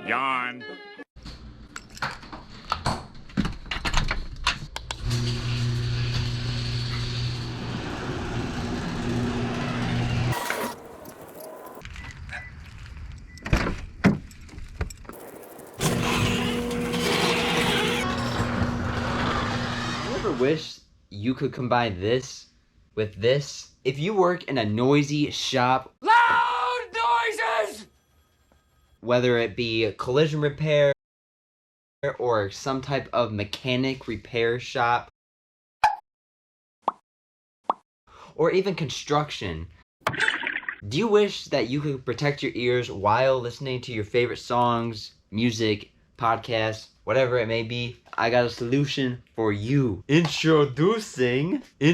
Yawn. Wish you could combine this with this. If you work in a noisy shop, Loud noises! whether it be collision repair or some type of mechanic repair shop, or even construction, do you wish that you could protect your ears while listening to your favorite songs, music, podcasts, whatever it may be? I got a solution for you. Introducing the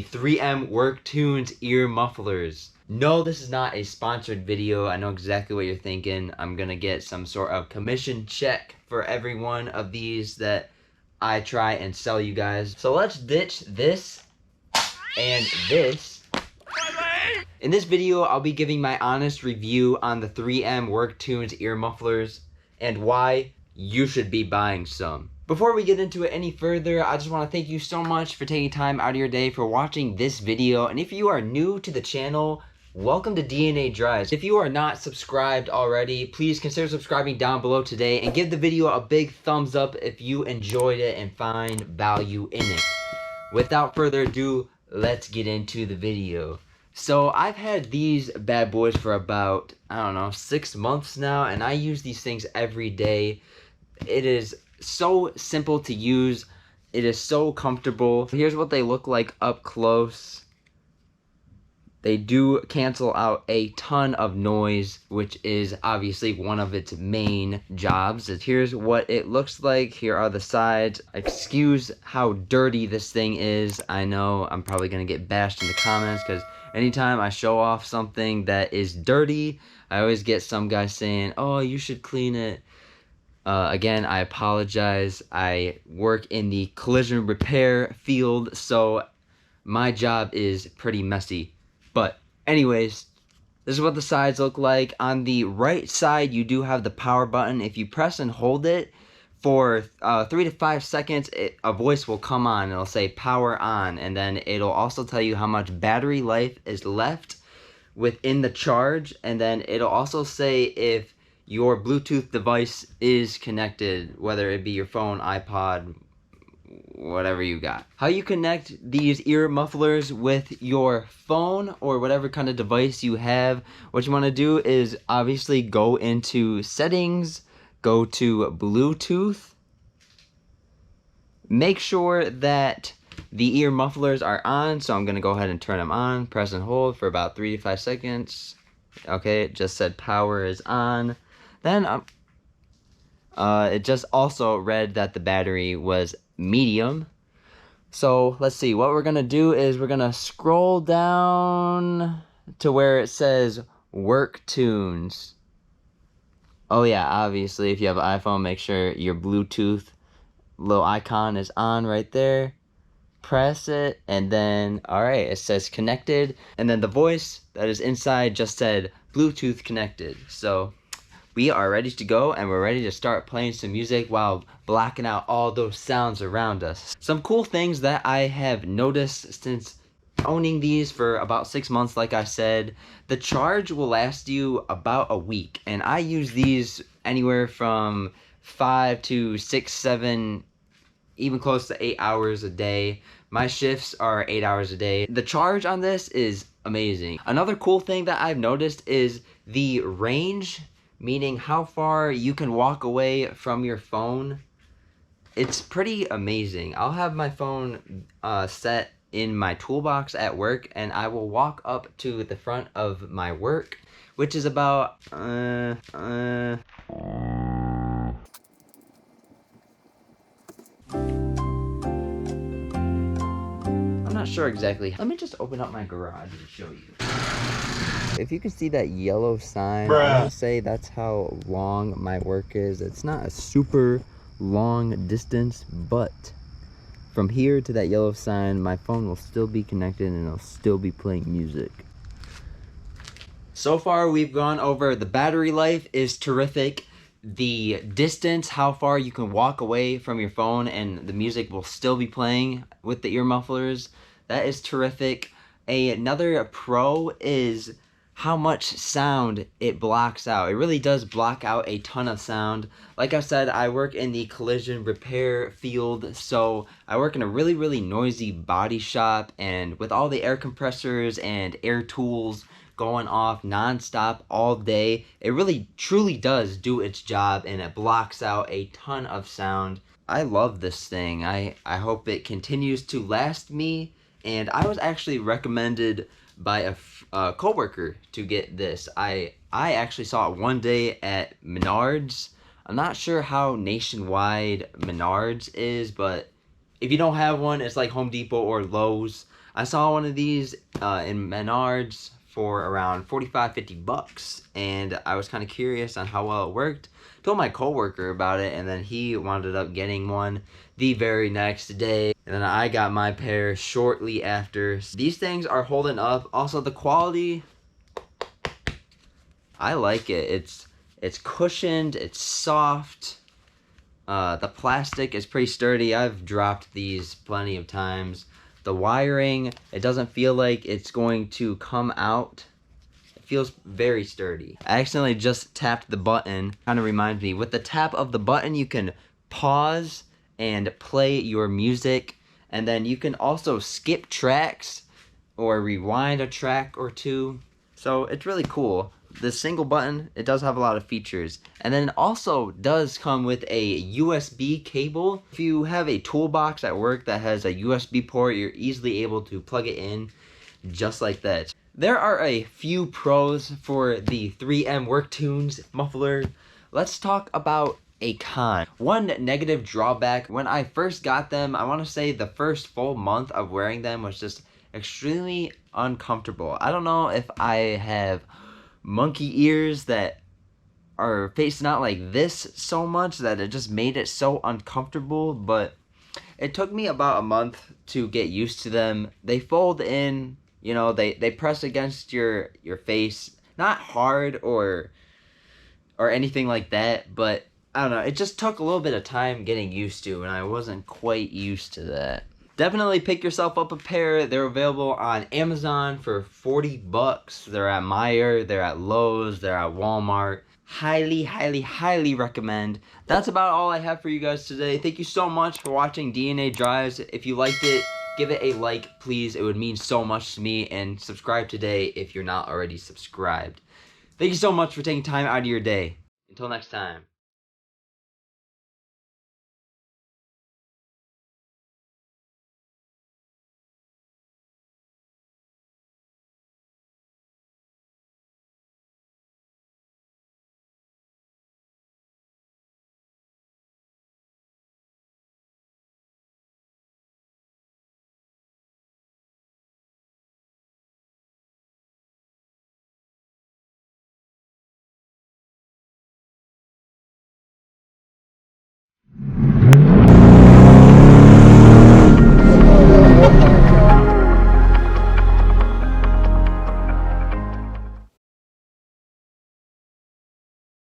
3M WorkTunes ear mufflers. No, this is not a sponsored video. I know exactly what you're thinking. I'm gonna get some sort of commission check for every one of these that I try and sell you guys. So let's ditch this and this. In this video, I'll be giving my honest review on the 3M WorkTunes ear mufflers and why you should be buying some. Before we get into it any further, I just want to thank you so much for taking time out of your day for watching this video. And if you are new to the channel, welcome to DNA Drives. If you are not subscribed already, please consider subscribing down below today and give the video a big thumbs up if you enjoyed it and find value in it. Without further ado, let's get into the video. So I've had these bad boys for about, I don't know, 6 months now, and I use these things every day. It is so simple to use. It is so comfortable. Here's what they look like up close. They do cancel out a ton of noise, which is obviously one of its main jobs. Here's what it looks like. Here are the sides. Excuse how dirty this thing is. I know I'm probably gonna get bashed in the comments because anytime I show off something that is dirty, I always get some guy saying, oh, you should clean it. Again, I apologize. I work in the collision repair field, so my job is pretty messy. But anyways, this is what the sides look like. On the right side, you do have the power button. If you press and hold it for 3 to 5 seconds, a voice will come on. It'll say power on, and then it'll also tell you how much battery life is left within the charge, and then it'll also say if your Bluetooth device is connected, whether it be your phone, iPod, whatever you got. How you connect these ear mufflers with your phone or whatever kind of device you have, what you want to do is obviously go into settings, go to Bluetooth, make sure that the ear mufflers are on, so I'm going to go ahead and turn them on, press and hold for about 3 to 5 seconds. Okay, it just said power is on. Then it just also read that the battery was medium. So let's see, what we're gonna do is we're gonna scroll down to where it says WorkTunes. Oh yeah, obviously if you have an iPhone, make sure your Bluetooth little icon is on right there. Press it, and then alright, it says connected, and then the voice that is inside just said Bluetooth connected. So we are ready to go, and we're ready to start playing some music while blocking out all those sounds around us. Some cool things that I have noticed since owning these for about 6 months, like I said, the charge will last you about a week, and I use these anywhere from 5 to 6, 7, even close to 8 hours a day. My shifts are 8 hours a day. The charge on this is amazing. Another cool thing that I've noticed is the range, meaning how far you can walk away from your phone. It's pretty amazing. I'll have my phone set in my toolbox at work, and I will walk up to the front of my work, which is about I'm not sure exactly. Let me just open up my garage and show you. If you can see that yellow sign, I would say that's how long my work is. It's not a super long distance, but from here to that yellow sign, my phone will still be connected and it'll still be playing music. So far, we've gone over the battery life is terrific. The distance, how far you can walk away from your phone and the music will still be playing with the ear mufflers, that is terrific. Another pro is how much sound it blocks out. It really does block out a ton of sound. Like I said, I work in the collision repair field, so I work in a really noisy body shop, and with all the air compressors and air tools going off nonstop all day, it really truly does do its job, and it blocks out a ton of sound. I love this thing. I hope it continues to last me, and I was actually recommended by a coworker to get this. I actually saw it one day at Menards. I'm not sure how nationwide Menards is, but if you don't have one, it's like Home Depot or Lowe's. I saw one of these in Menards for around 45-50 bucks, and I was kind of curious on how well it worked. Told my coworker about it, and then he wound up getting one the very next day, and then I got my pair shortly after. These things are holding up. Also, the quality, I like it. It's cushioned, it's soft. The plastic is pretty sturdy. I've dropped these plenty of times. The wiring, it doesn't feel like it's going to come out. It feels very sturdy. I accidentally just tapped the button. Kind of reminds me, with the tap of the button, you can pause and play your music. And then you can also skip tracks or rewind a track or two. So it's really cool. The single button, it does have a lot of features. And then it also does come with a USB cable. If you have a toolbox at work that has a USB port, you're easily able to plug it in just like that. There are a few pros for the 3M WorkTunes muffler. Let's talk about a con. One negative drawback, when I first got them, I want to say the first full month of wearing them was just extremely uncomfortable. I don't know if I have monkey ears that are facing out like this so much that it just made it so uncomfortable, but it took me about a month to get used to them. They fold in, you know, they press against your face, not hard or anything like that, but I don't know, it just took a little bit of time getting used to, and I wasn't quite used to that. Definitely pick yourself up a pair. They're available on Amazon for 40 bucks. They're at Meijer, they're at Lowe's, they're at Walmart. Highly recommend. That's about all I have for you guys today. Thank you so much for watching DNA Drives. If you liked it, give it a like, please. It would mean so much to me. And subscribe today if you're not already subscribed. Thank you so much for taking time out of your day. Until next time.